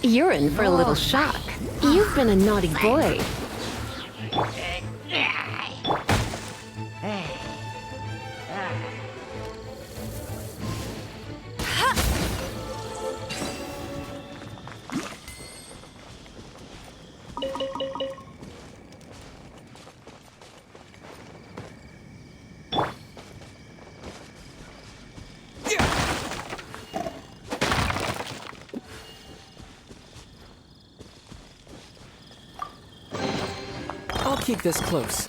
You're in for a little shock. You've been a naughty boy. I'll keep this close.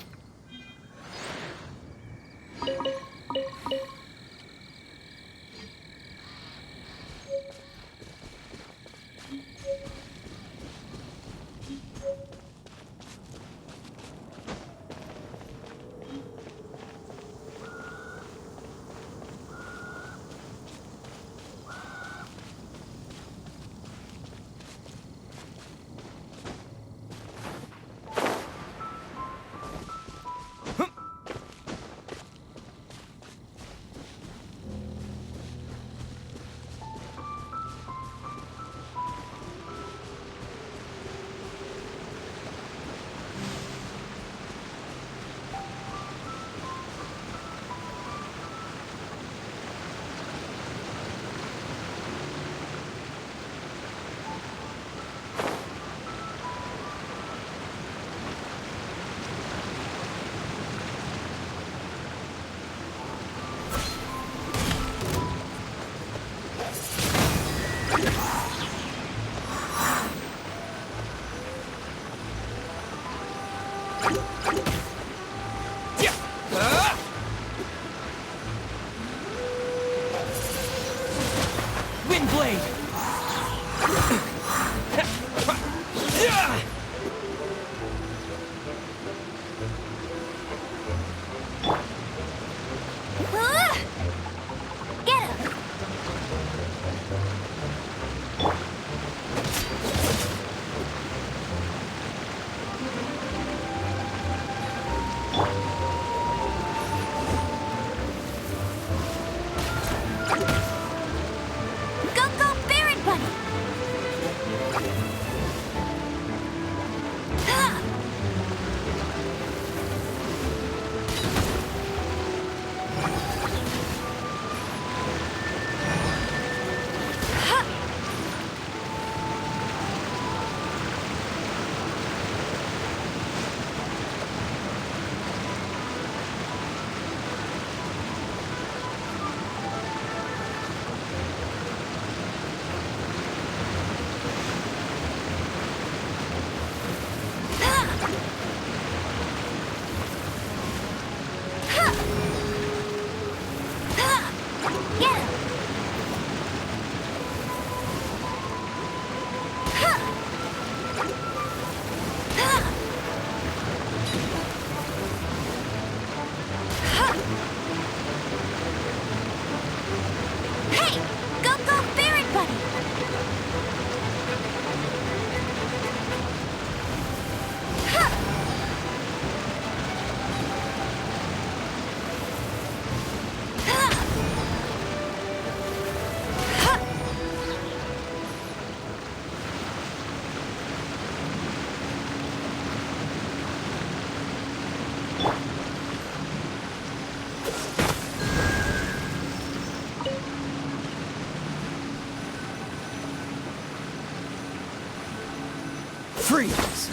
Freeze!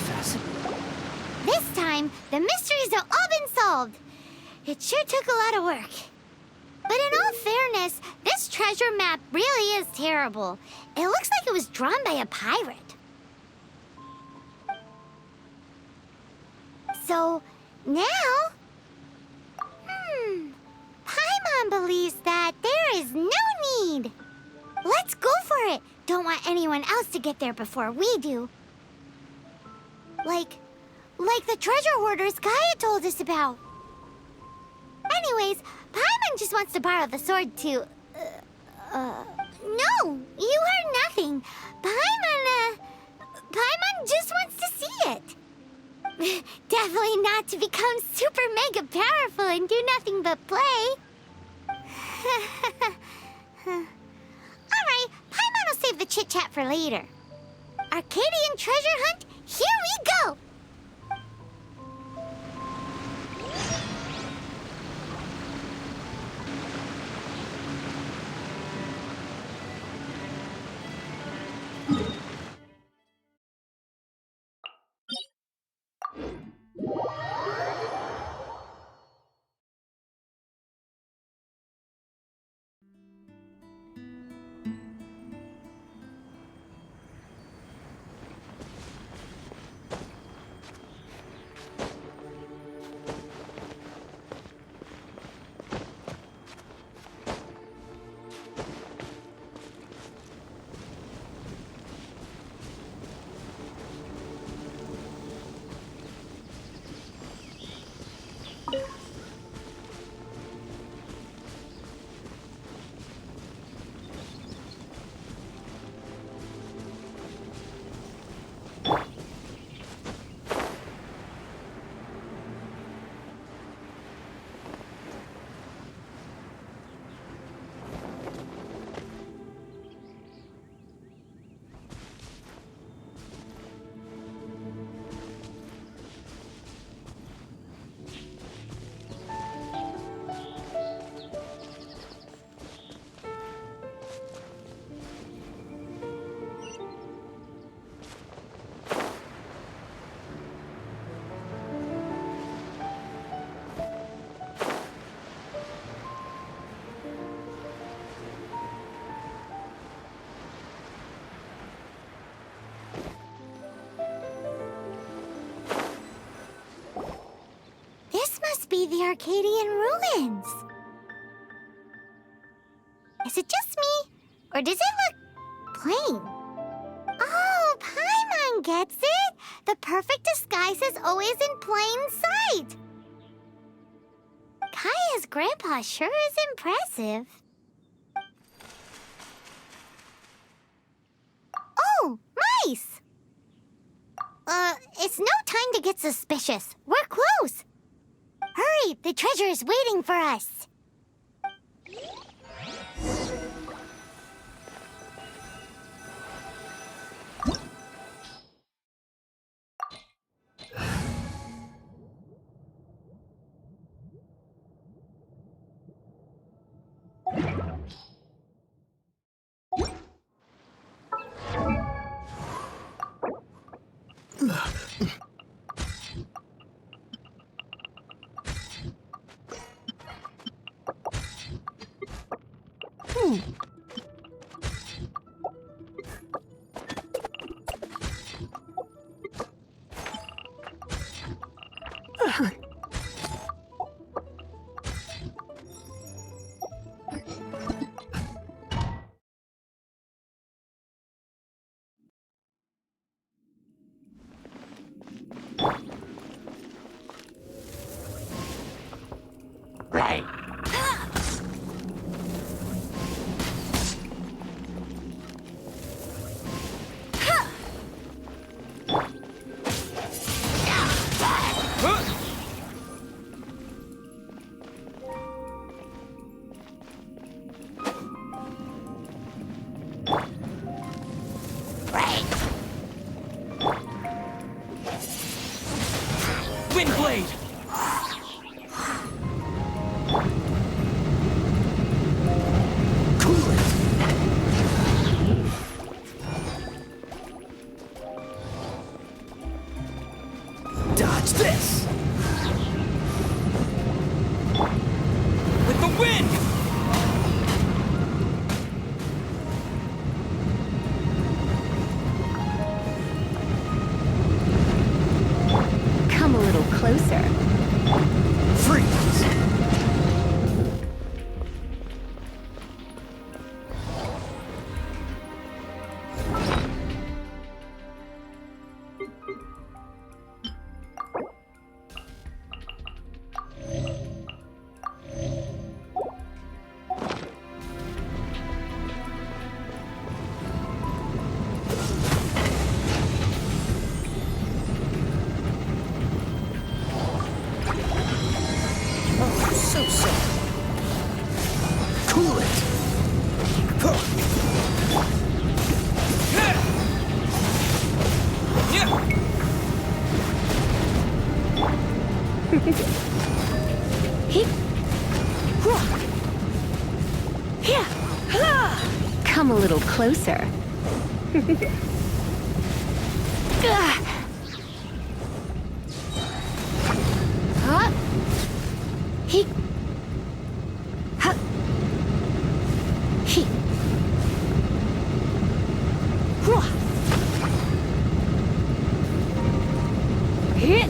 Fasten. This time, the mysteries have all been solved. It sure took a lot of work. But in all fairness, this treasure map really is terrible. It looks like it was drawn by a pirate. So, now... Paimon believes that there is no need. Let's go for it. Don't want anyone else to get there before we do. Like the treasure hoarders Gaia told us about. Anyways, Paimon just wants to borrow the sword to... No, you heard nothing. Paimon just wants to see it. Definitely not to become super mega powerful and do nothing but play. Alright, Paimon will save the chit-chat for later. Arcadian treasure hunt, here we go! Be the Arcadian ruins. Is it just me, or does it look plain? Oh, Paimon gets it! The perfect disguise is always in plain sight. Kaya's grandpa sure is impressive. Oh, mice! It's no time to get suspicious. We're close. Hurry! The treasure is waiting for us! Right. Windblade! Cool it! Come a little closer. Huh? He... Huh? He... Hruah. Hit.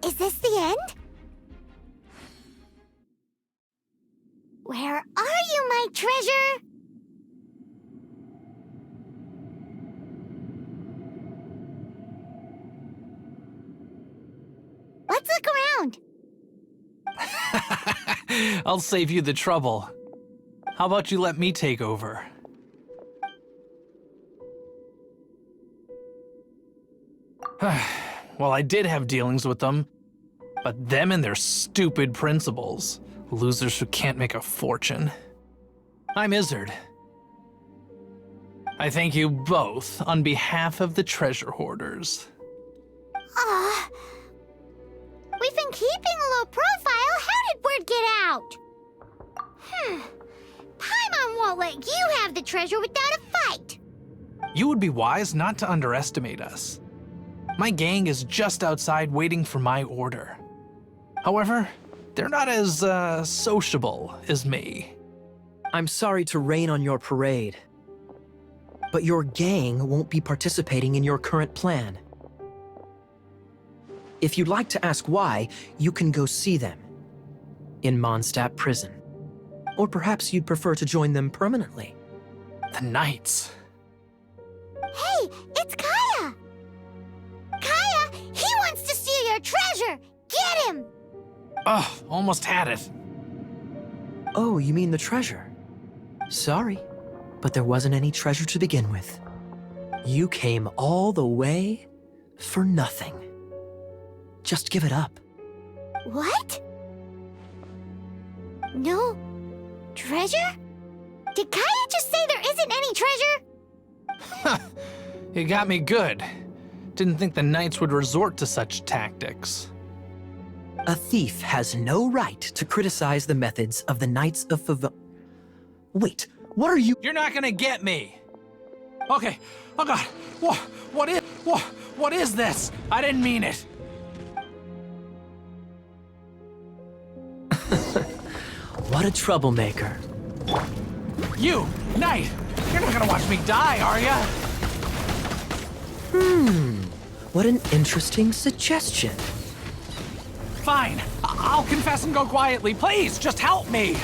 Is this the end? Where are you, my treasure? Let's look around. I'll save you the trouble. How about you let me take over? Well, I did have dealings with them, but them and their stupid principles. Losers who can't make a fortune. I'm Izzard. I thank you both on behalf of the treasure hoarders. Aw. We've been keeping a low profile. How did word get out? Paimon won't let you have the treasure without a fight. You would be wise not to underestimate us. My gang is just outside waiting for my order. However, they're not as, sociable as me. I'm sorry to rain on your parade, but your gang won't be participating in your current plan. If you'd like to ask why, you can go see them in Mondstadt Prison. Or perhaps you'd prefer to join them permanently. The Knights. Hey, it's Kaya! Kaya, he wants to steal your treasure! Get him! Oh, almost had it. Oh, you mean the treasure? Sorry, but there wasn't any treasure to begin with. You came all the way for nothing. Just give it up. What? No treasure? Did Kaya just say there isn't any treasure? You got me good. Didn't think the Knights would resort to such tactics. A thief has no right to criticize the methods of the Knights of Wait, what are you? You're not gonna get me. Okay. Oh God. What is this? I didn't mean it. What a troublemaker. You, Knight, you're not gonna watch me die, are ya? What an interesting suggestion. Fine. I'll confess and go quietly. Please, just help me.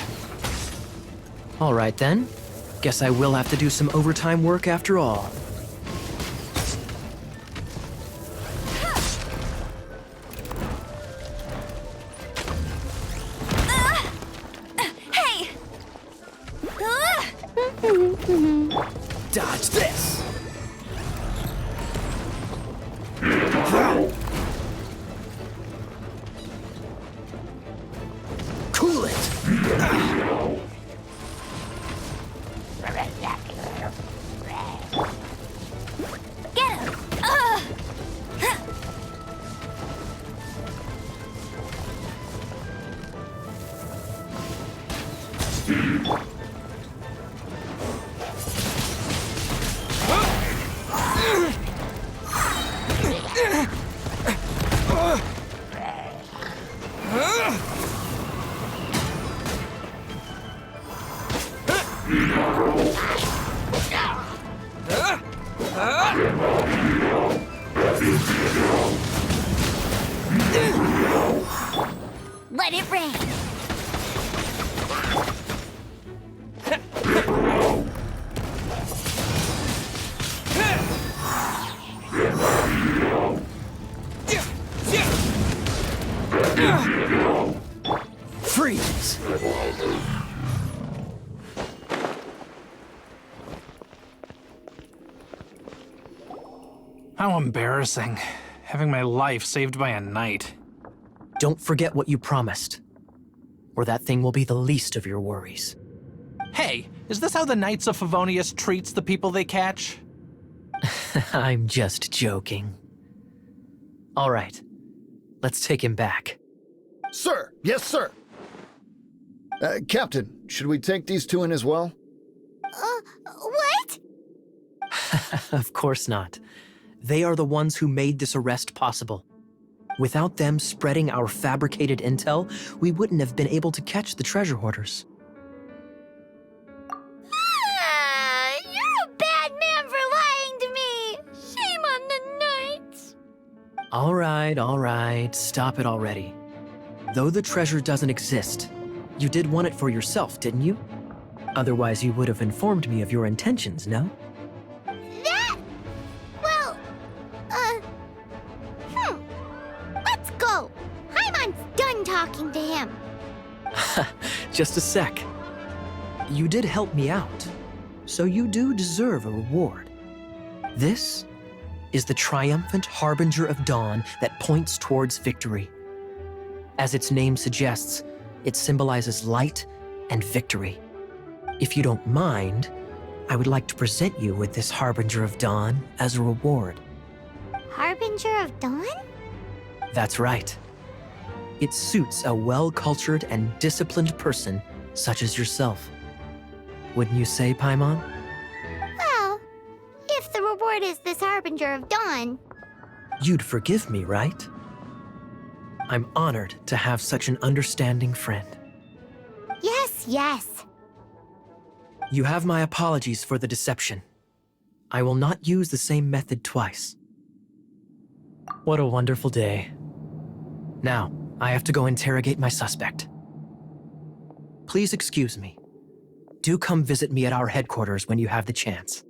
All right then. Guess I will have to do some overtime work after all. Hey! Dodge this! Cool it! Get him! Let it rain. Freeze! How embarrassing. Having my life saved by a knight. Don't forget what you promised, or that thing will be the least of your worries. Hey, is this how the Knights of Favonius treats the people they catch? I'm just joking. All right, let's take him back. Sir! Yes, sir! Captain, should we take these two in as well? What? Of course not. They are the ones who made this arrest possible. Without them spreading our fabricated intel, we wouldn't have been able to catch the treasure hoarders. You're a bad man for lying to me! Shame on the knights! All right, stop it already. Though the treasure doesn't exist, you did want it for yourself, didn't you? Otherwise, you would have informed me of your intentions, no? Let's go! Paimon's done talking to him. Just a sec. You did help me out, so you do deserve a reward. This is the triumphant harbinger of dawn that points towards victory. As its name suggests, it symbolizes light and victory. If you don't mind, I would like to present you with this harbinger of dawn as a reward. Harbinger of Dawn? That's right. It suits a well-cultured and disciplined person such as yourself. Wouldn't you say, Paimon? Well, if the reward is this Harbinger of Dawn. You'd forgive me, right? I'm honored to have such an understanding friend. Yes. You have my apologies for the deception. I will not use the same method twice. What a wonderful day. Now, I have to go interrogate my suspect. Please excuse me. Do come visit me at our headquarters when you have the chance.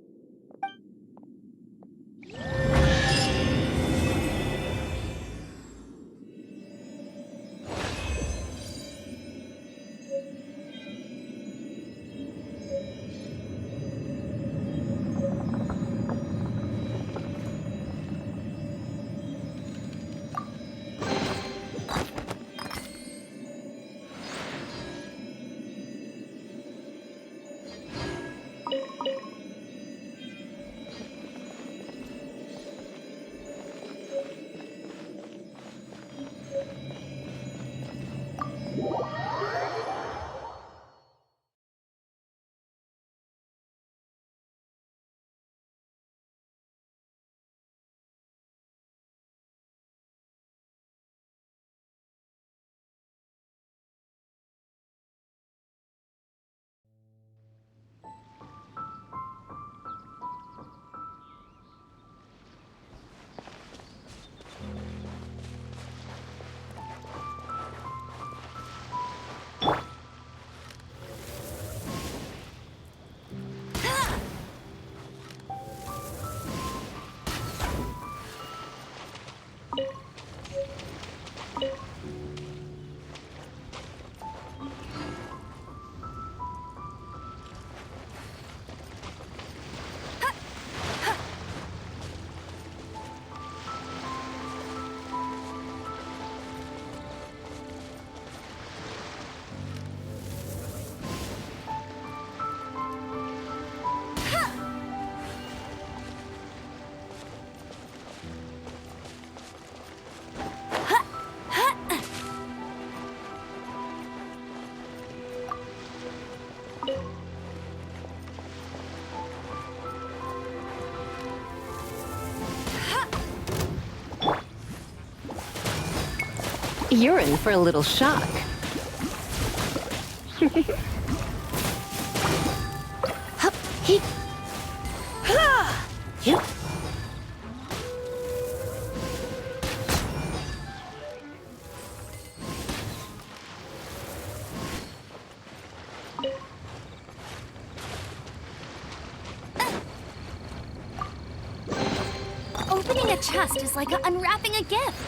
You're in for a little shock. Hup, he. Yep. Opening a chest is like unwrapping a gift.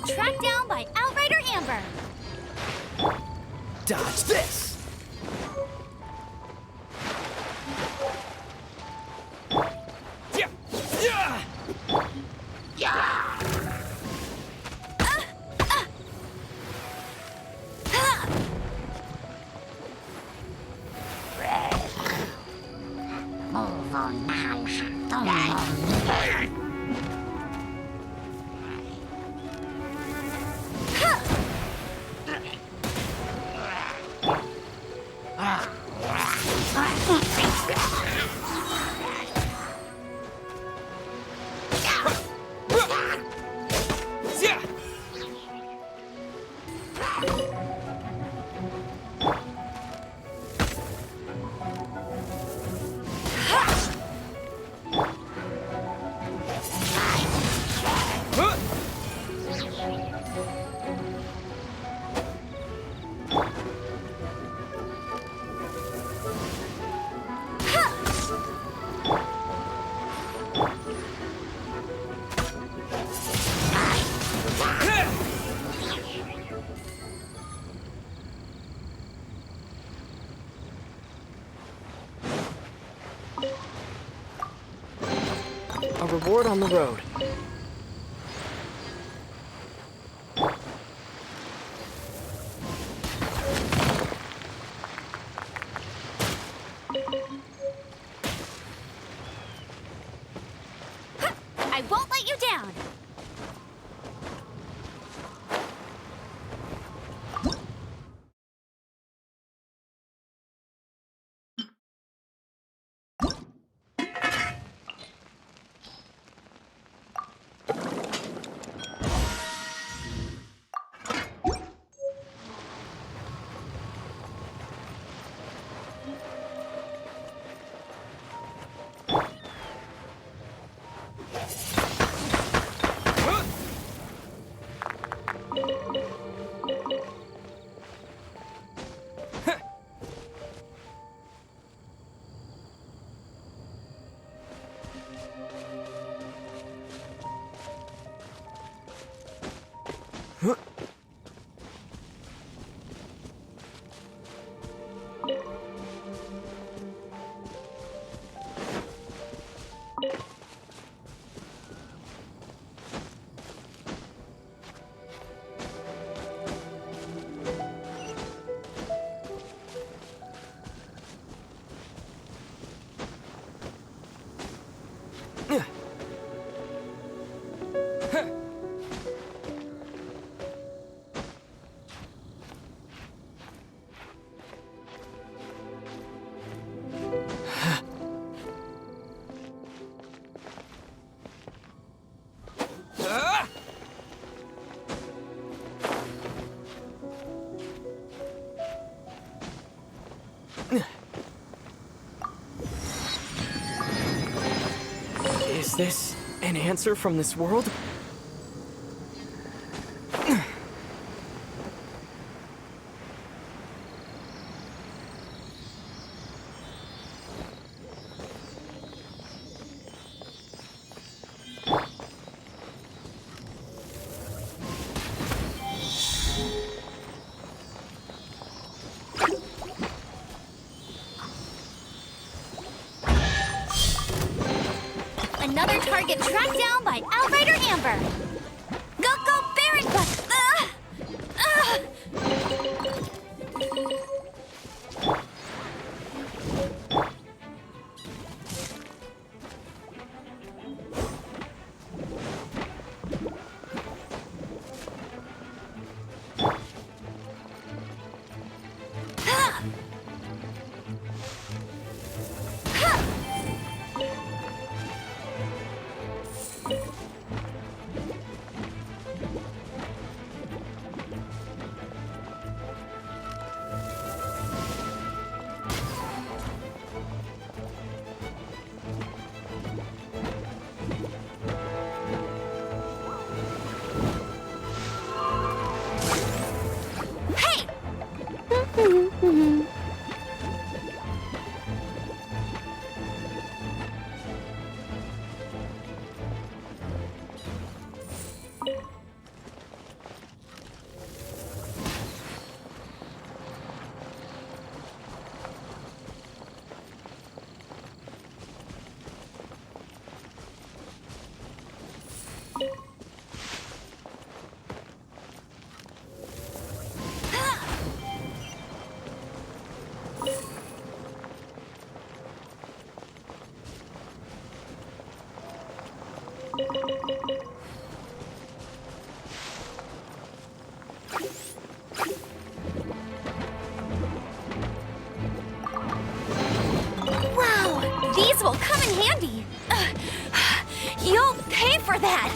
tracked down by Outrider Amber. Dodge this! Move on now. A reward on the road. I won't let you down. Is this an answer from this world? Another target tracked down by Outrider Amber. Go, Baron Buck! candy! You'll pay for that!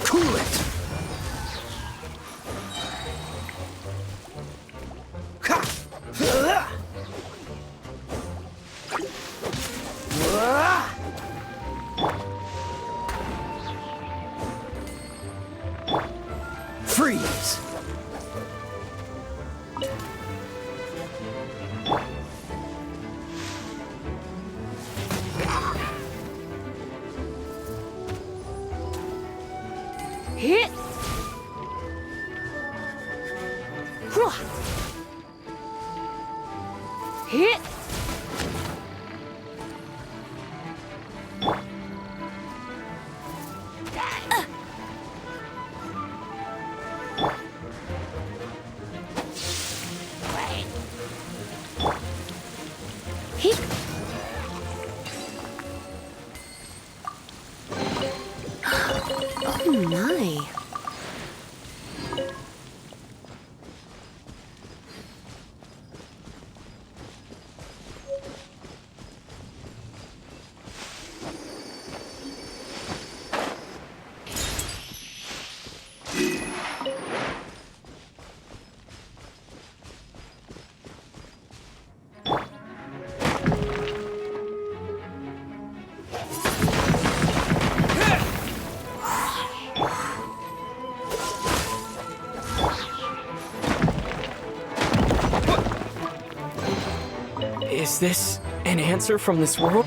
Cool it! Freeze! Hit! Hit! Hit! Oh my. Is this an answer from this world?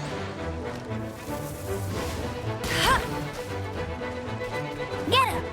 Get him!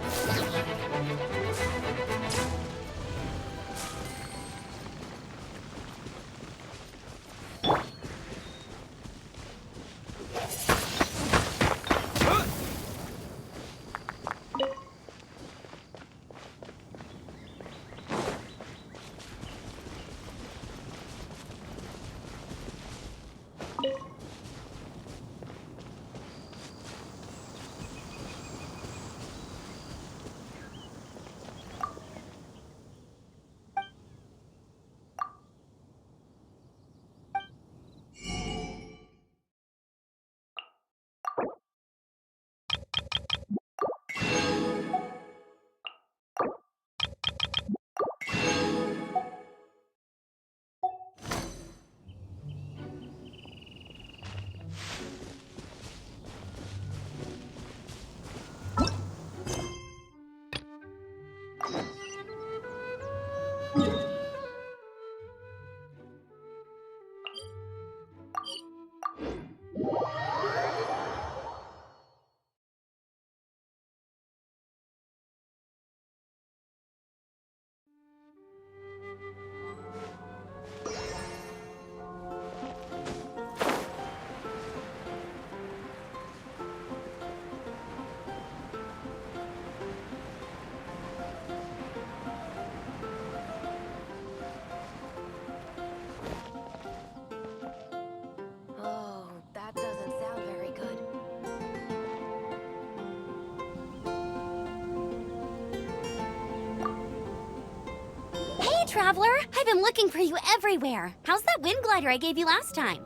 traveler! I've been looking for you everywhere. How's that wind glider I gave you last time?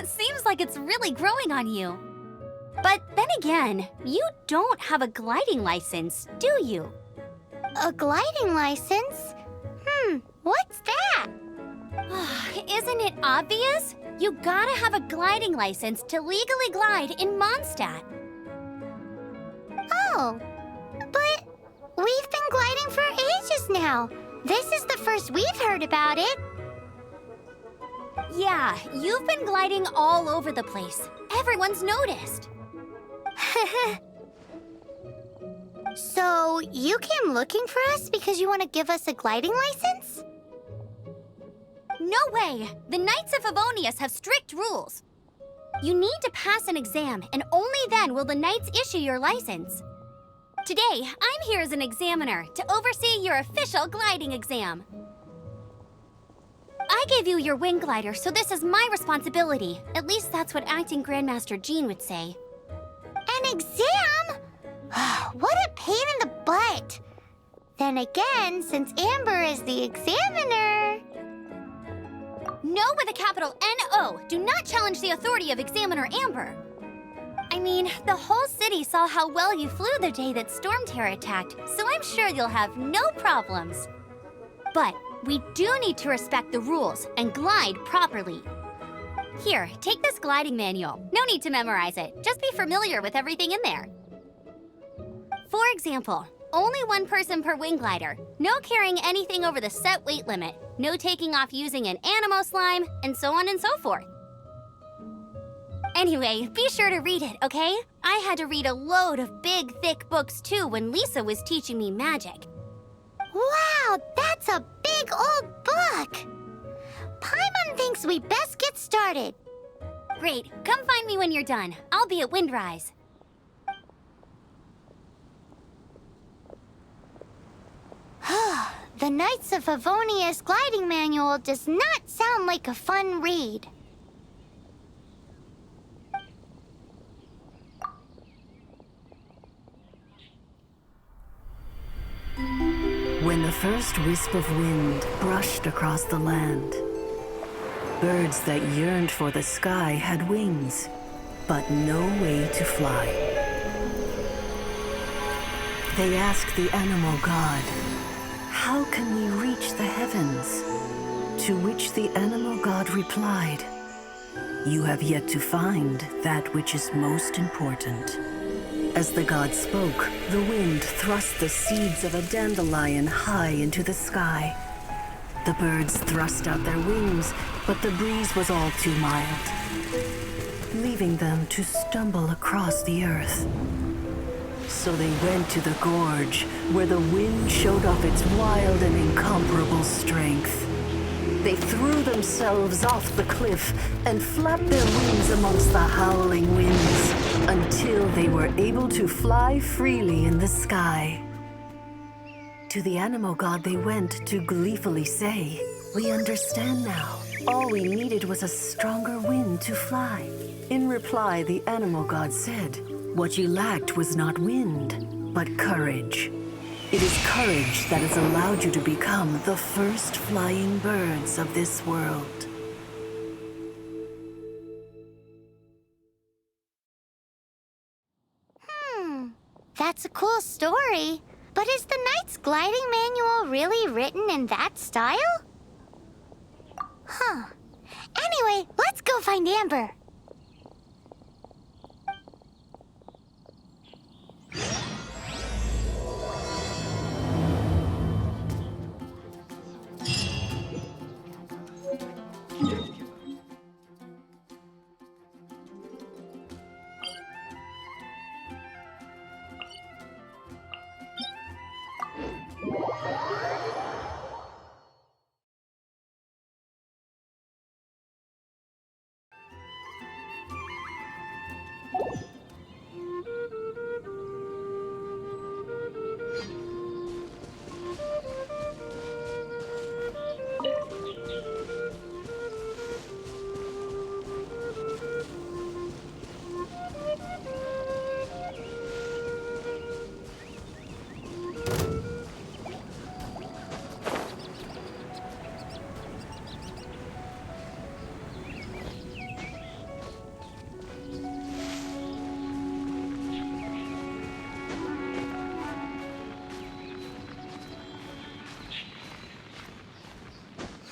Seems like it's really growing on you. But then again, you don't have a gliding license, do you? A gliding license? What's that? Isn't it obvious? You gotta have a gliding license to legally glide in Mondstadt. Oh, but we've been gliding for ages now. This is the first we've heard about it. Yeah, you've been gliding all over the place. Everyone's noticed. So, you came looking for us because you want to give us a gliding license? No way! The Knights of Favonius have strict rules. You need to pass an exam, and only then will the Knights issue your license. Today, I'm here as an examiner to oversee your official gliding exam. I gave you your wing glider, so this is my responsibility. At least that's what Acting Grandmaster Jean would say. An exam? What a pain in the butt. Then again, since Amber is the examiner... No with a capital N-O. Do not challenge the authority of Examiner Amber. I mean, the whole city saw how well you flew the day that Storm Terror attacked, so I'm sure you'll have no problems. But we do need to respect the rules and glide properly. Here, take this gliding manual. No need to memorize it. Just be familiar with everything in there. For example, only one person per wing glider. No carrying anything over the set weight limit. No taking off using an animo slime, and so on and so forth. Anyway, be sure to read it, okay? I had to read a load of big, thick books too when Lisa was teaching me magic. Wow, that's a big old book! Paimon thinks we best get started. Great, come find me when you're done. I'll be at Windrise. The Knights of Favonius gliding manual does not sound like a fun read. When the first wisp of wind brushed across the land, birds that yearned for the sky had wings, but no way to fly. They asked the animal god, "How can we reach the heavens?" To which the animal god replied, "You have yet to find that which is most important." As the god spoke, the wind thrust the seeds of a dandelion high into the sky. The birds thrust out their wings, but the breeze was all too mild, leaving them to stumble across the earth. So they went to the gorge, where the wind showed off its wild and incomparable strength. They threw themselves off the cliff and flapped their wings amongst the howling winds until they were able to fly freely in the sky. To the animal god they went to gleefully say, "We understand now. All we needed was a stronger wind to fly." In reply, the animal god said, "What you lacked was not wind, but courage. It is courage that has allowed you to become the first flying birds of this world." That's a cool story. But is the Knight's gliding manual really written in that style? Anyway, let's go find Amber.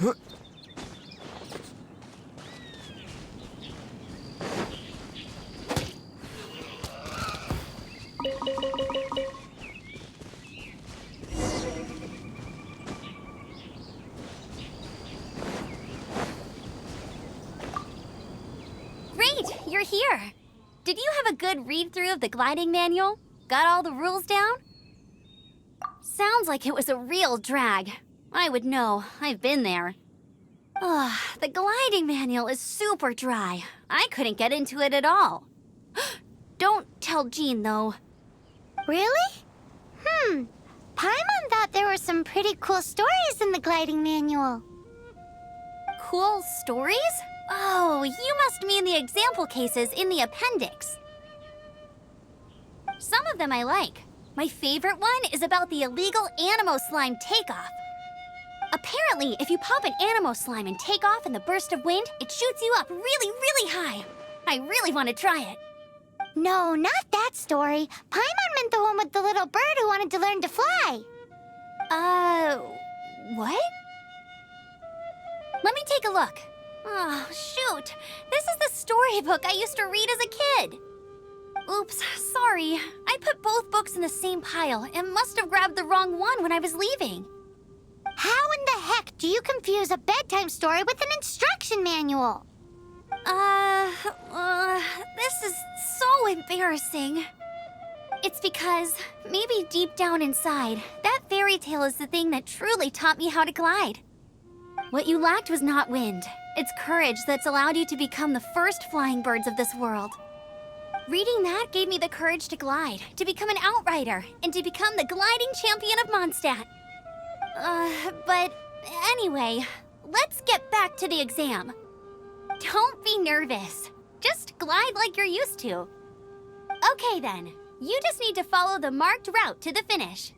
Great, you're here. Did you have a good read-through of the gliding manual? Got all the rules down? Sounds like it was a real drag. I would know. I've been there. Ugh, the gliding manual is super dry. I couldn't get into it at all. Don't tell Jean, though. Really? Paimon thought there were some pretty cool stories in the gliding manual. Cool stories? Oh, you must mean the example cases in the appendix. Some of them I like. My favorite one is about the illegal Animo Slime takeoff. Apparently, if you pop an Animo Slime and take off in the burst of wind, it shoots you up really, really high. I really want to try it. No, not that story. Paimon meant the one with the little bird who wanted to learn to fly. What? Let me take a look. Oh, shoot. This is the storybook I used to read as a kid. Oops, sorry. I put both books in the same pile and must have grabbed the wrong one when I was leaving. How in the heck do you confuse a bedtime story with an instruction manual? This is so embarrassing. It's because, maybe deep down inside, that fairy tale is the thing that truly taught me how to glide. What you lacked was not wind. It's courage that's allowed you to become the first flying birds of this world. Reading that gave me the courage to glide, to become an outrider, and to become the gliding champion of Mondstadt. But anyway, let's get back to the exam. Don't be nervous. Just glide like you're used to. Okay then, you just need to follow the marked route to the finish.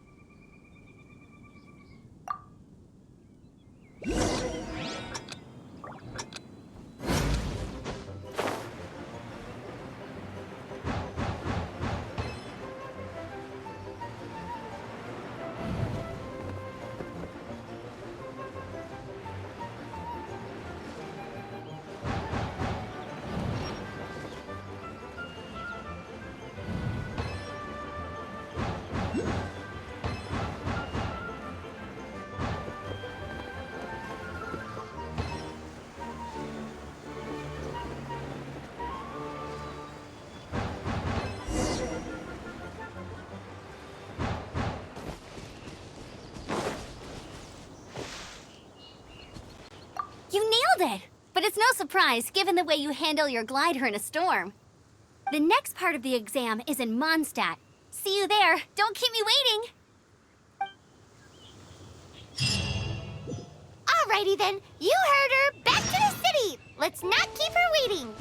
You nailed it! But it's no surprise, given the way you handle your glider in a storm. The next part of the exam is in Mondstadt. See you there. Don't keep me waiting! Alrighty then, you heard her. Back to the city! Let's not keep her waiting!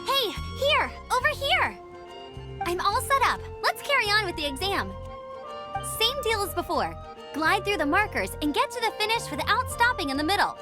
Hey, here! Over here! I'm all set up. Let's carry on with the exam. Same deal as before. Glide through the markers and get to the finish without stopping in the middle.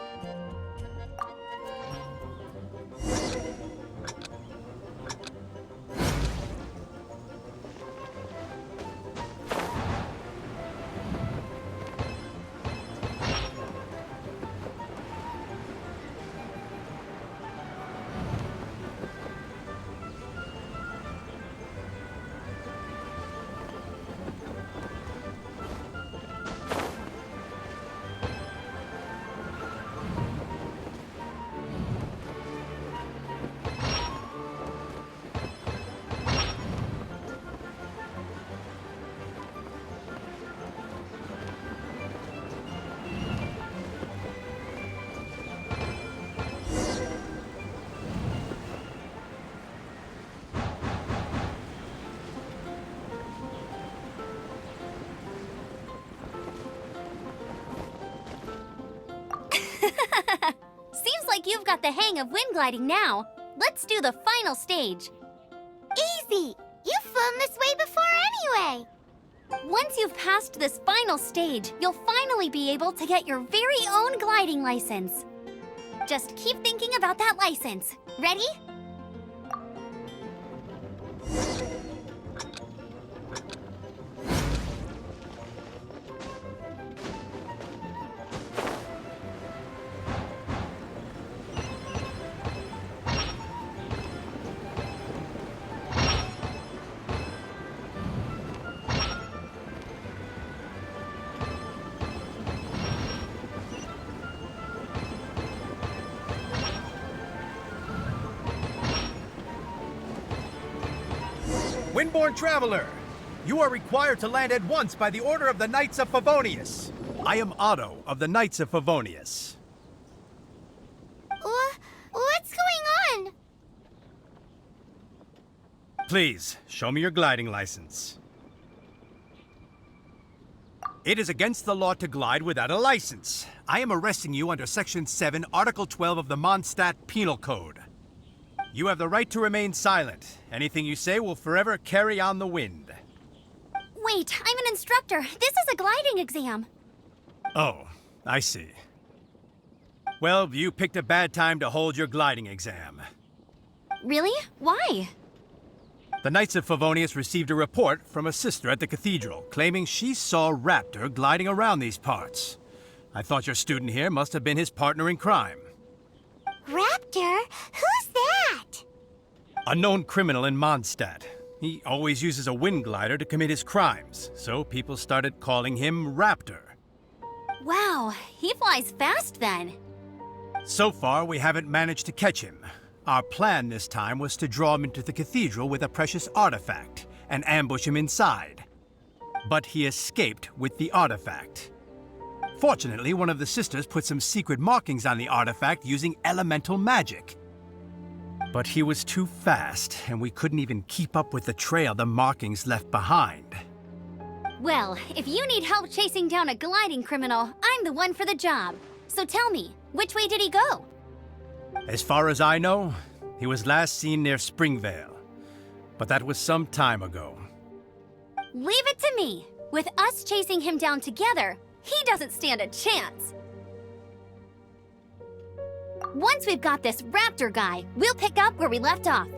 you've got the hang of wind gliding now. Let's do the final stage. Easy! You've flown this way before anyway! Once you've passed this final stage, you'll finally be able to get your very own gliding license. Just keep thinking about that license. Ready? Windborne Traveler, you are required to land at once by the order of the Knights of Favonius. I am Otto of the Knights of Favonius. What's going on? Please, show me your gliding license. It is against the law to glide without a license. I am arresting you under Section 7, Article 12 of the Mondstadt Penal Code. You have the right to remain silent. Anything you say will forever carry on the wind. Wait, I'm an instructor. This is a gliding exam. Oh, I see. Well, you picked a bad time to hold your gliding exam. Really? Why? The Knights of Favonius received a report from a sister at the cathedral claiming she saw Raptor gliding around these parts. I thought your student here must have been his partner in crime. Raptor? Who's that? A known criminal in Mondstadt. He always uses a wind glider to commit his crimes, so people started calling him Raptor. Wow, he flies fast then. So far, we haven't managed to catch him. Our plan this time was to draw him into the cathedral with a precious artifact and ambush him inside. But he escaped with the artifact. Fortunately, one of the sisters put some secret markings on the artifact using elemental magic. But he was too fast, and we couldn't even keep up with the trail the markings left behind. Well, if you need help chasing down a gliding criminal, I'm the one for the job. So tell me, which way did he go? As far as I know, he was last seen near Springvale. But that was some time ago. Leave it to me. With us chasing him down together, he doesn't stand a chance. Once we've got this Raptor guy, we'll pick up where we left off.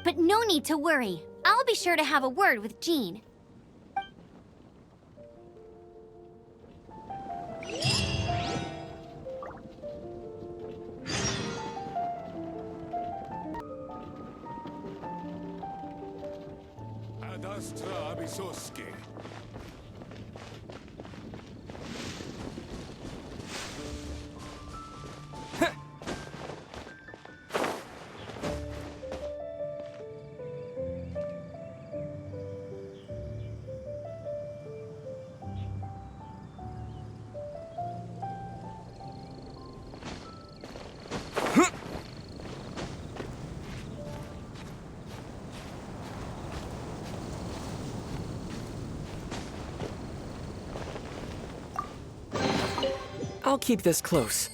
But no need to worry. I'll be sure to have a word with Jean. I'll keep this close.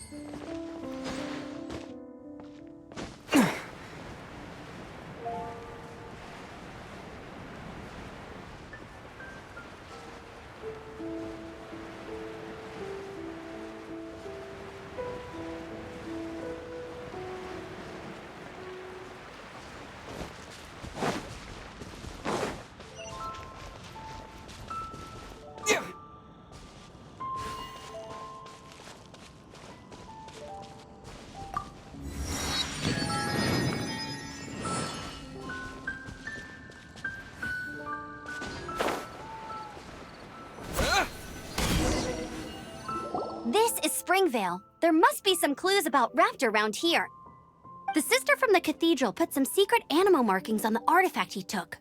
This is Springvale. There must be some clues about Raptor around here. The sister from the cathedral put some secret animal markings on the artifact he took.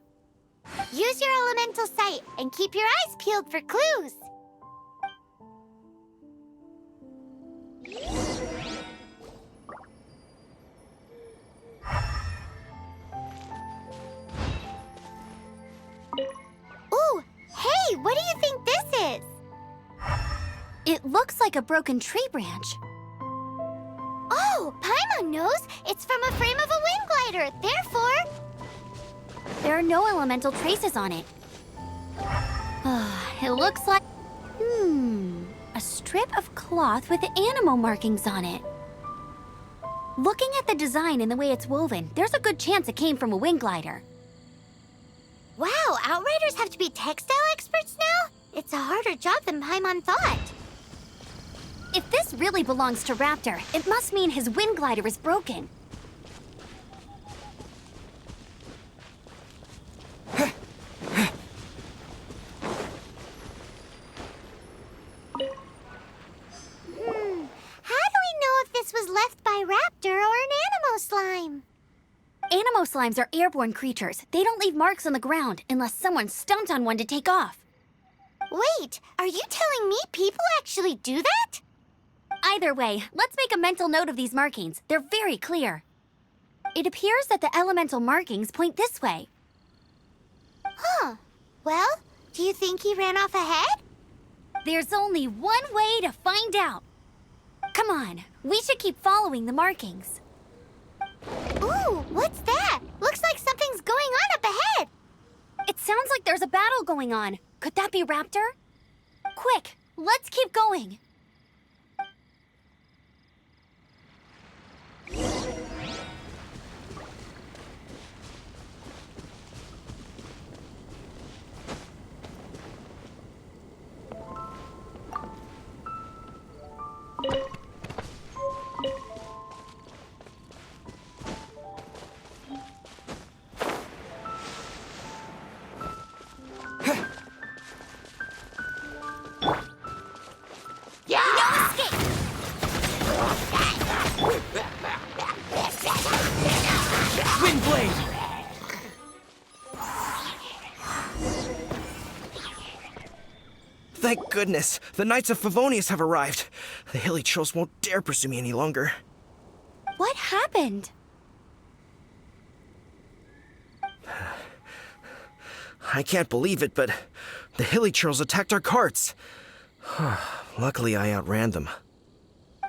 Use your elemental sight and keep your eyes peeled for clues. Ooh, hey, what do you think this is? It looks like a broken tree branch. Oh, Oh, Paimon knows. It's from a frame of a wind glider. Therefore... There are no elemental traces on it. It looks like... a strip of cloth with animal markings on it. Looking at the design and the way it's woven, there's a good chance it came from a wind glider. Wow, Outriders have to be textile experts now? It's a harder job than Paimon thought. If this really belongs to Raptor, it must mean his wind glider is broken. How do we know if this was left by Raptor or an Animo slime? Animo slimes are airborne creatures. They don't leave marks on the ground unless someone stomped on one to take off. Wait, are you telling me people actually do that? Either way, let's make a mental note of these markings. They're very clear. It appears that the elemental markings point this way. Huh. Well, do you think he ran off ahead? There's only one way to find out. Come on, we should keep following the markings. Ooh, what's that? Looks like something's going on up ahead. It sounds like there's a battle going on. Could that be Raptor? Quick, let's keep going. Thank goodness, the Knights of Favonius have arrived. The hilly trolls won't dare pursue me any longer. What happened? I can't believe it, but the hilly trolls attacked our carts. Luckily, I outran them.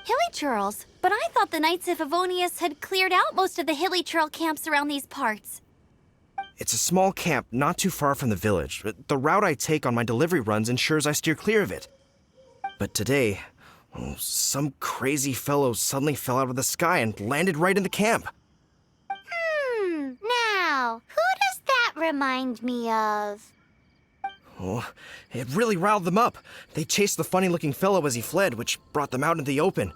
Hilly churls? But I thought the Knights of Favonius had cleared out most of the hilly churl camps around these parts. It's a small camp not too far from the village. The route I take on my delivery runs ensures I steer clear of it. But today, some crazy fellow suddenly fell out of the sky and landed right in the camp. Now, who does that remind me of? Oh, it really riled them up. They chased the funny-looking fellow as he fled, which brought them out into the open.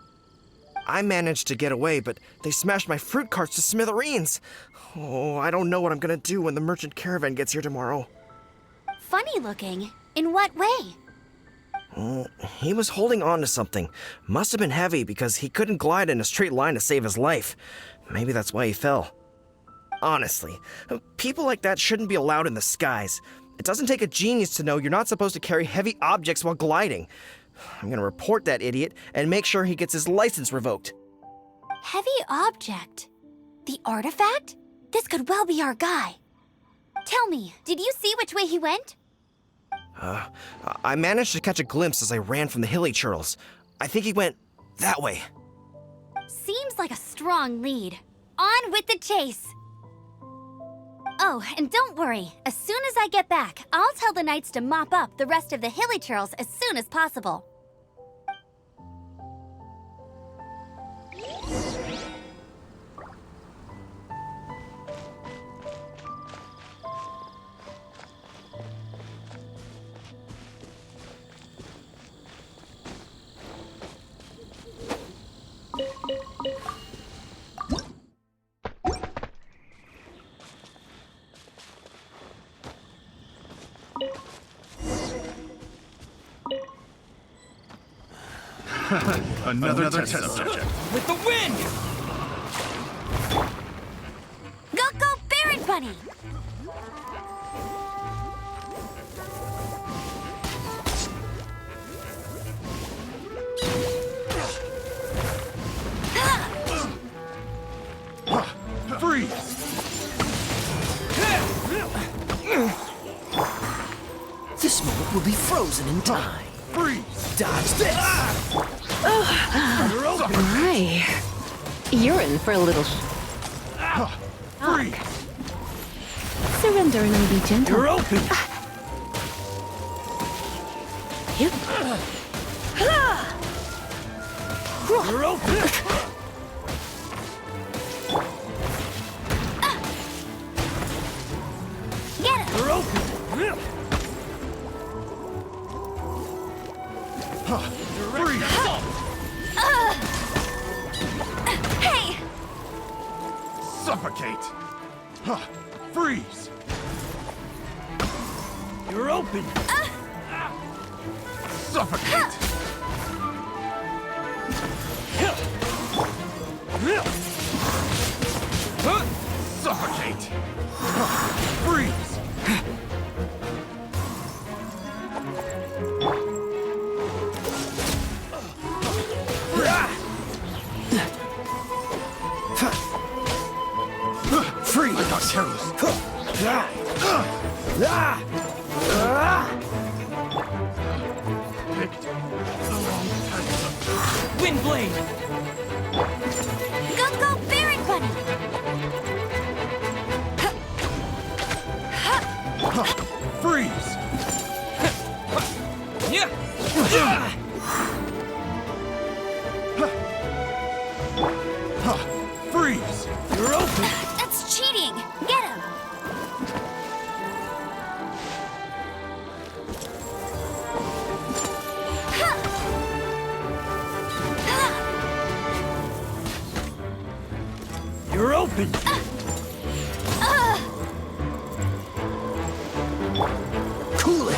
I managed to get away, but they smashed my fruit carts to smithereens. Oh, I don't know what I'm gonna do when the merchant caravan gets here tomorrow. Funny looking? In what way? Oh, he was holding on to something. Must have been heavy because he couldn't glide in a straight line to save his life. Maybe that's why he fell. Honestly, people like that shouldn't be allowed in the skies. It doesn't take a genius to know you're not supposed to carry heavy objects while gliding. I'm gonna report that idiot and make sure he gets his license revoked. Heavy object? The artifact? This could well be our guy. Tell me, did you see which way he went? I managed to catch a glimpse as I ran from the hilly churls. I think he went that way. Seems like a strong lead. On with the chase! Oh, and don't worry. As soon as I get back, I'll tell the knights to mop up the rest of the hilly churls as soon as possible. Another test subject. With the wind! Go, Baron Bunny! Freeze! This moment will be frozen in time. Freeze! Dodge this! My. You're in for a little Freeze! Surrender and be gentle. You're open! You're open! Get him! You're open! Freeze! Hey! Suffocate! Freeze! You're open! Suffocate! Suffocate! Freeze! Freeze! I got careless. Picked the wrong time. Windblade! Go, go, Baron Bunny! Freeze! Yeah! Freeze! You're open! That's cheating! Get him! You're open! Cool it!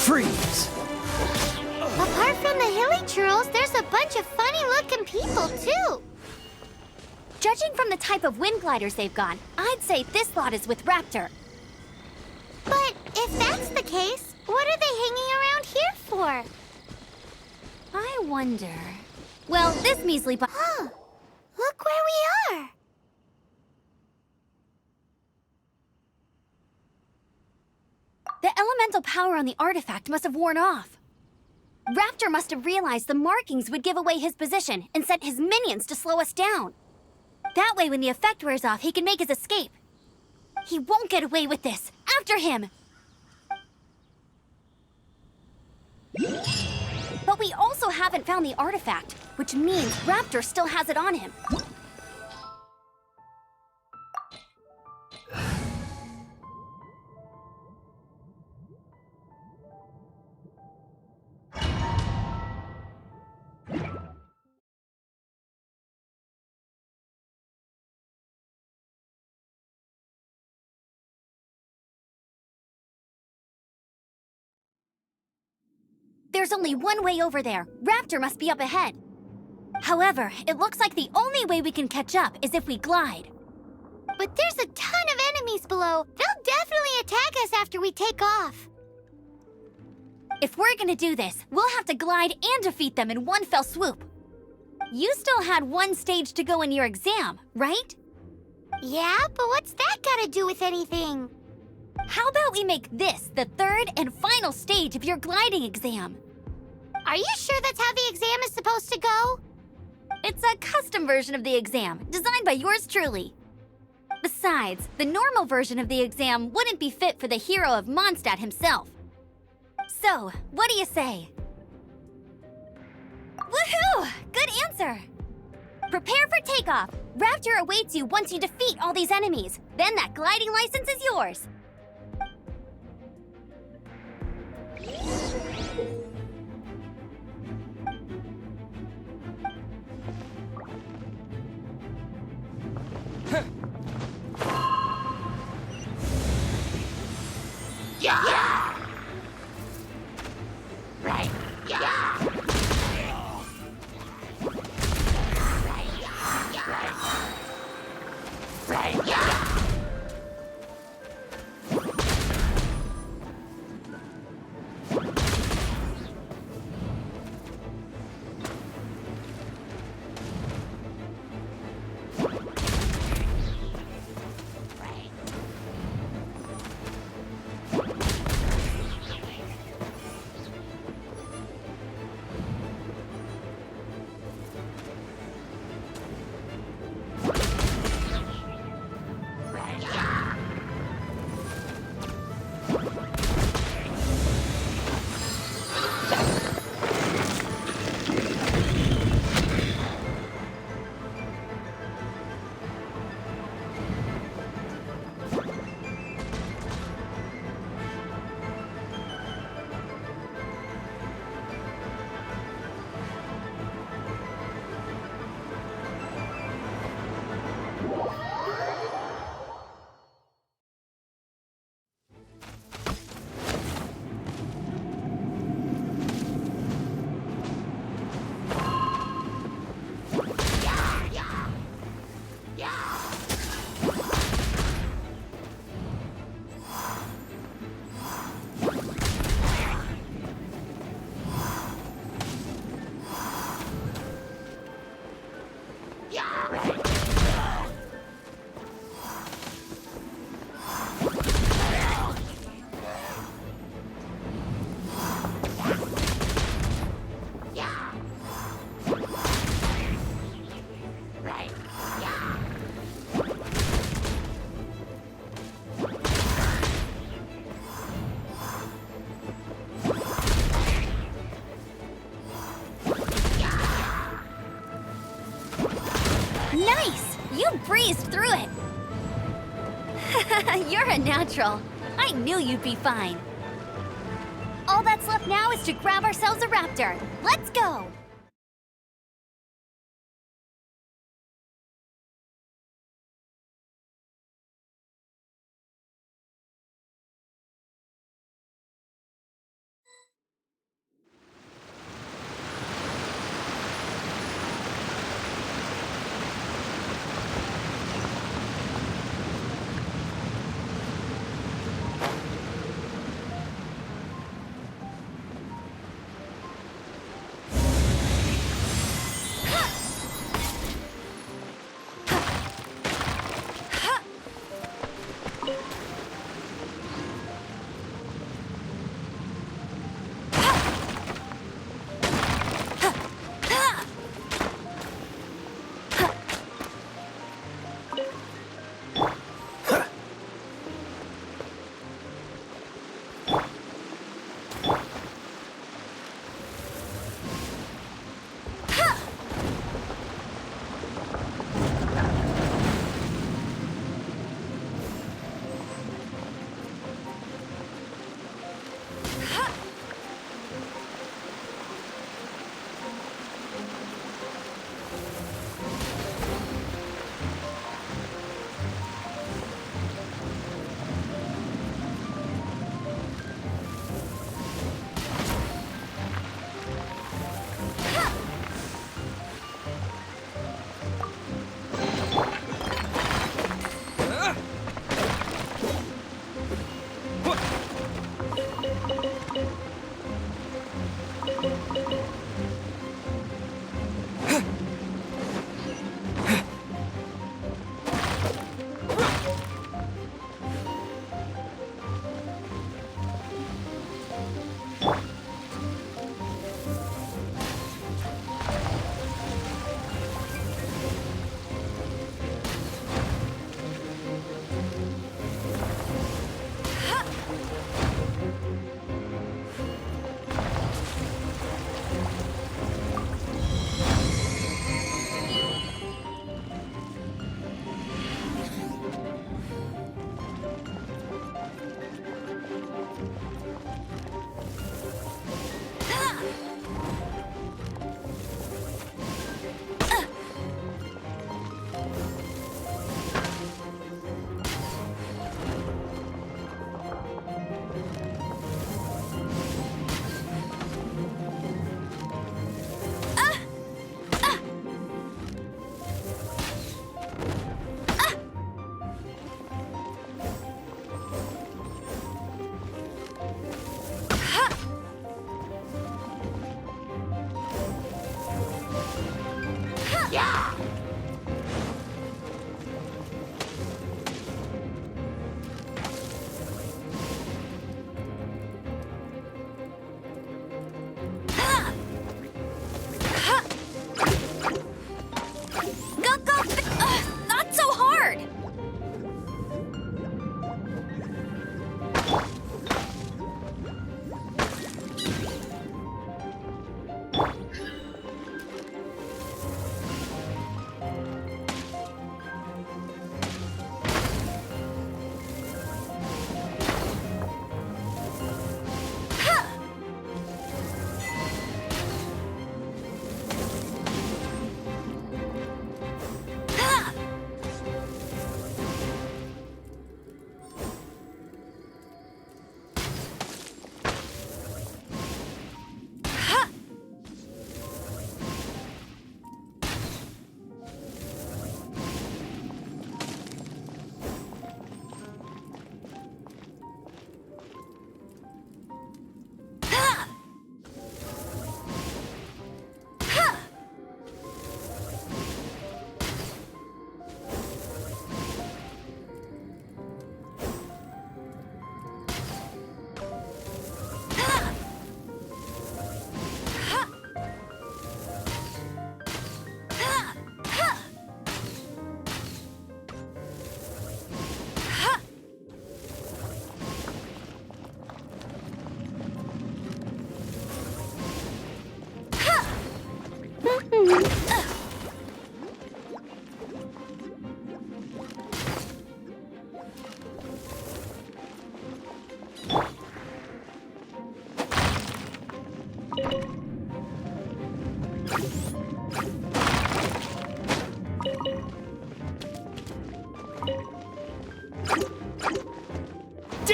Freeze! Apart from the hilly churls, there's a bunch of funny-looking people, too. Judging from the type of wind gliders they've got, I'd say this lot is with Raptor. But if that's the case, what are they hanging around here for? I wonder... Well, this measly Huh. Look where we are. The elemental power on the artifact must have worn off. Raptor must have realized the markings would give away his position and sent his minions to slow us down. That way, when the effect wears off, he can make his escape. He won't get away with this. After him! But we also haven't found the artifact, which means Raptor still has it on him. There's only one way over there. Raptor must be up ahead. However, it looks like the only way we can catch up is if we glide. But there's a ton of enemies below. They'll definitely attack us after we take off. If we're gonna do this, we'll have to glide and defeat them in one fell swoop. You still had one stage to go in your exam, right? Yeah, but what's that got to do with anything? How about we make this the third and final stage of your gliding exam? Are you sure that's how the exam is supposed to go? It's a custom version of the exam, designed by yours truly. Besides, the normal version of the exam wouldn't be fit for the hero of Mondstadt himself. So, what do you say? Woohoo! Good answer! Prepare for takeoff. Raptor awaits you once you defeat all these enemies. Then that gliding license is yours. Yeah! Right, yeah! Right, yeah! Nice! You breezed through it! You're a natural. I knew you'd be fine. All that's left now is to grab ourselves a raptor. Let's go!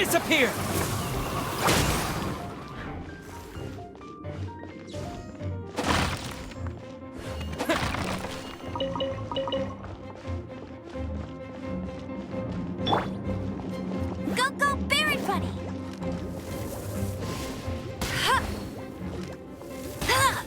disappear! Go, go, Baron Bunny! Ha! Ha!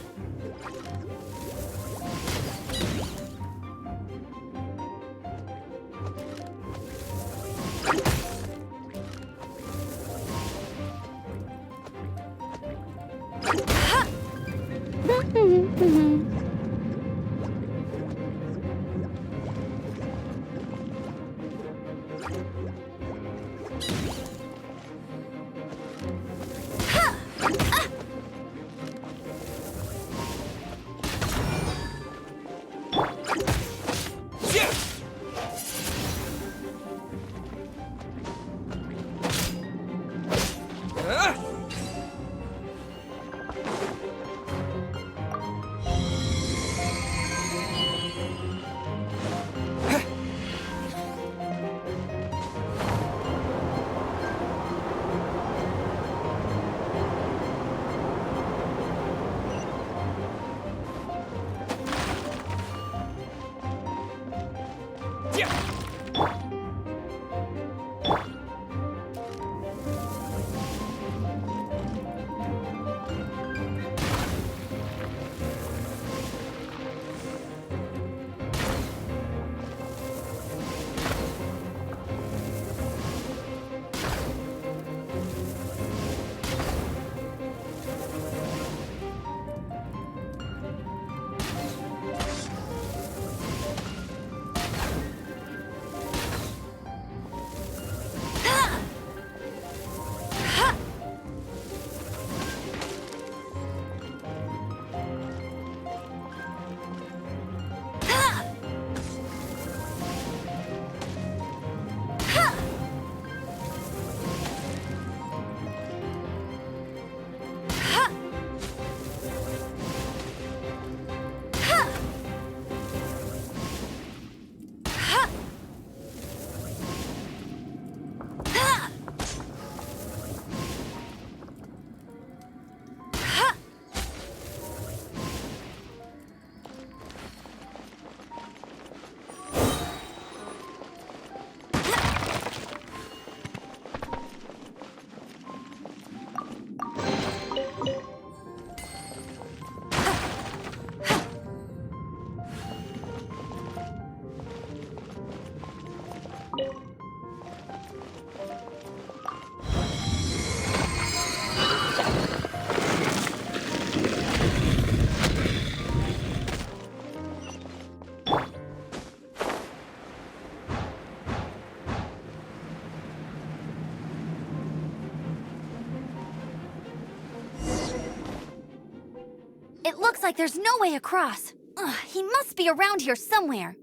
It looks like there's no way across. Ugh, he must be around here somewhere.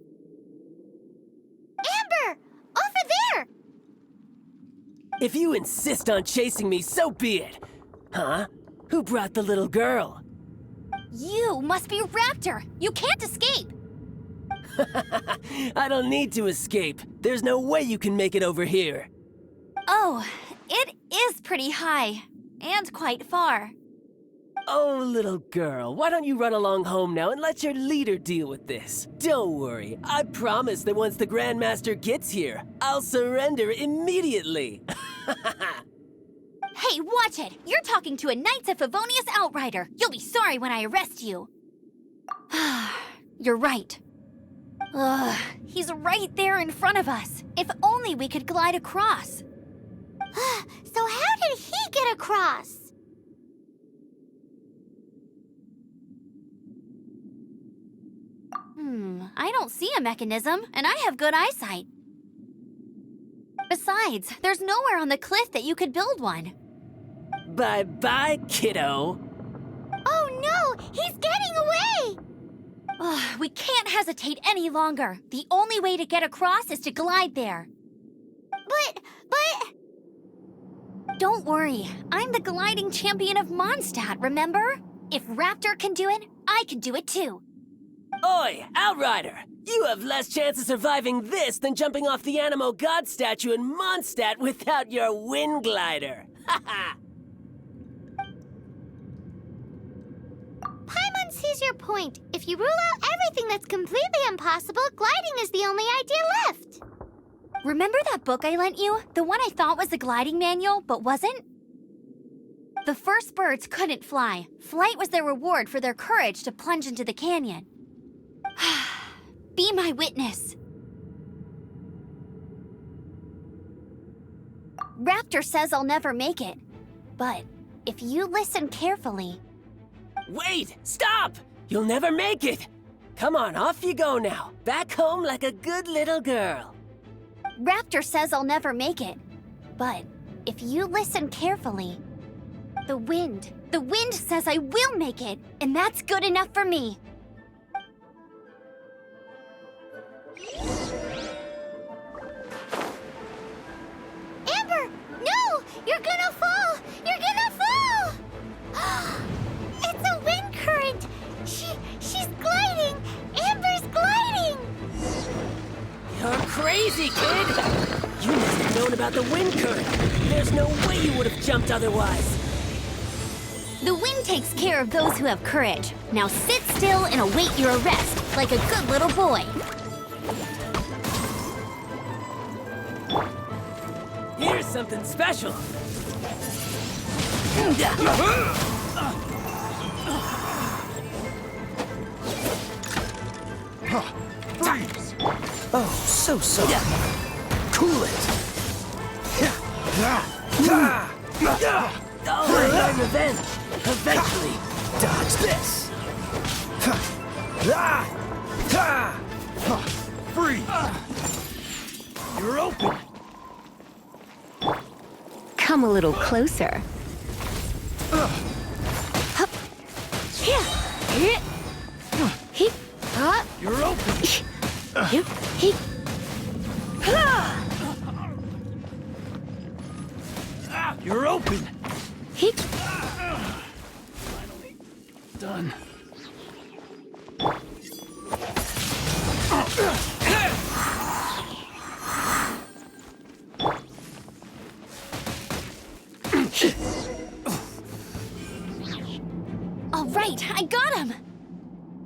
Amber! Over there! If you insist on chasing me, so be it. Huh? Who brought the little girl? You must be Raptor. You can't escape. I don't need to escape. There's no way you can make it over here. Oh, it is pretty high. And quite far. Oh, little girl, why don't you run along home now and let your leader deal with this? Don't worry, I promise that once the Grandmaster gets here, I'll surrender immediately. Hey, watch it! You're talking to a Knights of Favonius outrider. You'll be sorry when I arrest you. You're right. Ugh, he's right there in front of us. If only we could glide across. So how did he get across? I don't see a mechanism, and I have good eyesight. Besides, there's nowhere on the cliff that you could build one. Bye-bye, kiddo. Oh no! He's getting away! Ugh, we can't hesitate any longer. The only way to get across is to glide there. But... Don't worry, I'm the gliding champion of Mondstadt, remember? If Raptor can do it, I can do it too. Oi, Outrider! You have less chance of surviving this than jumping off the Animo God statue in Mondstadt without your wind glider. Haha! Paimon sees your point. If you rule out everything that's completely impossible, gliding is the only idea left. Remember that book I lent you? The one I thought was the gliding manual, but wasn't? The first birds couldn't fly. Flight was their reward for their courage to plunge into the canyon. Be my witness. Raptor says I'll never make it. But if you listen carefully... Wait! Stop! You'll never make it! Come on, off you go now. Back home like a good little girl. Raptor says I'll never make it. But if you listen carefully... The wind says I will make it, and that's good enough for me. Amber! No! You're gonna fall! You're gonna fall! It's a wind current! She's gliding! Amber's gliding! You're crazy, kid! You must have known about the wind current. There's no way you would have jumped otherwise. The wind takes care of those who have courage. Now sit still and await your arrest, like a good little boy. Here's something special. Freeze! Oh, so sorry. Cool it! I'll learn revenge. Eventually. Dodge this! Freeze! You're open! Come a little closer. You're open! You're open! Finally done. All right, I got him!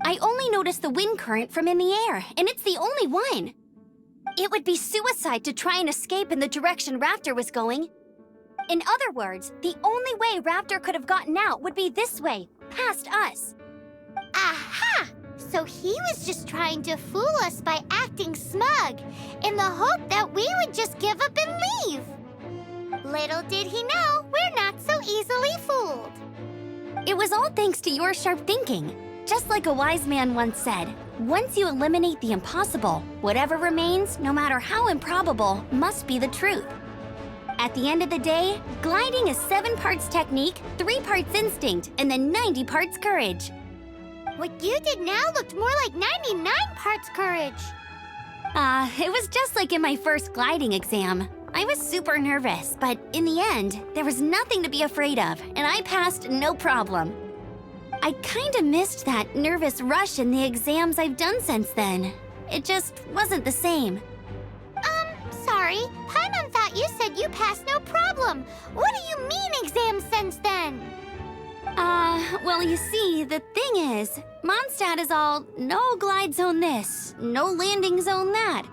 I only noticed the wind current from in the air, and it's the only one. It would be suicide to try and escape in the direction Raptor was going. In other words, the only way Raptor could have gotten out would be this way, past us. Aha! So he was just trying to fool us by acting smug, in the hope that we would just give up and leave. Little did he know, we're not so easily fooled. It was all thanks to your sharp thinking. Just like a wise man once said, once you eliminate the impossible, whatever remains, no matter how improbable, must be the truth. At the end of the day, gliding is 7 parts technique, 3 parts instinct, and then 90 parts courage. What you did now looked more like 99 parts courage. It was just like in my first gliding exam. I was super nervous, but in the end, there was nothing to be afraid of, and I passed no problem. I kinda missed that nervous rush in the exams I've done since then. It just wasn't the same. Sorry. Paimon thought you said you passed no problem. What do you mean exams since then? Well, you see, the thing is, Mondstadt is all no glide zone this, no landing zone that.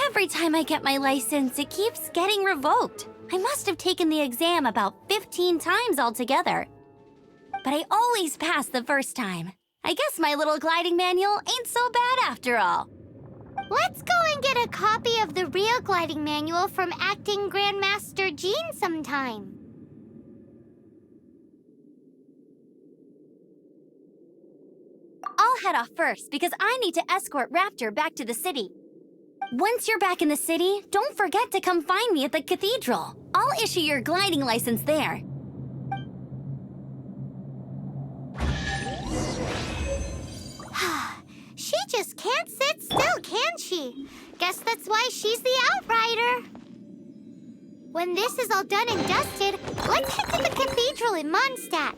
Every time I get my license, it keeps getting revoked. I must have taken the exam about 15 times altogether. But I always pass the first time. I guess my little gliding manual ain't so bad after all. Let's go and get a copy of the real gliding manual from Acting Grandmaster Jean sometime. I'll head off first because I need to escort Raptor back to the city. Once you're back in the city, don't forget to come find me at the cathedral. I'll issue your gliding license there. She just can't sit still, can she? Guess that's why she's the Outrider. When this is all done and dusted, let's head to the cathedral in Mondstadt.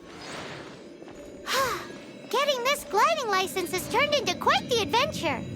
Getting this gliding license has turned into quite the adventure.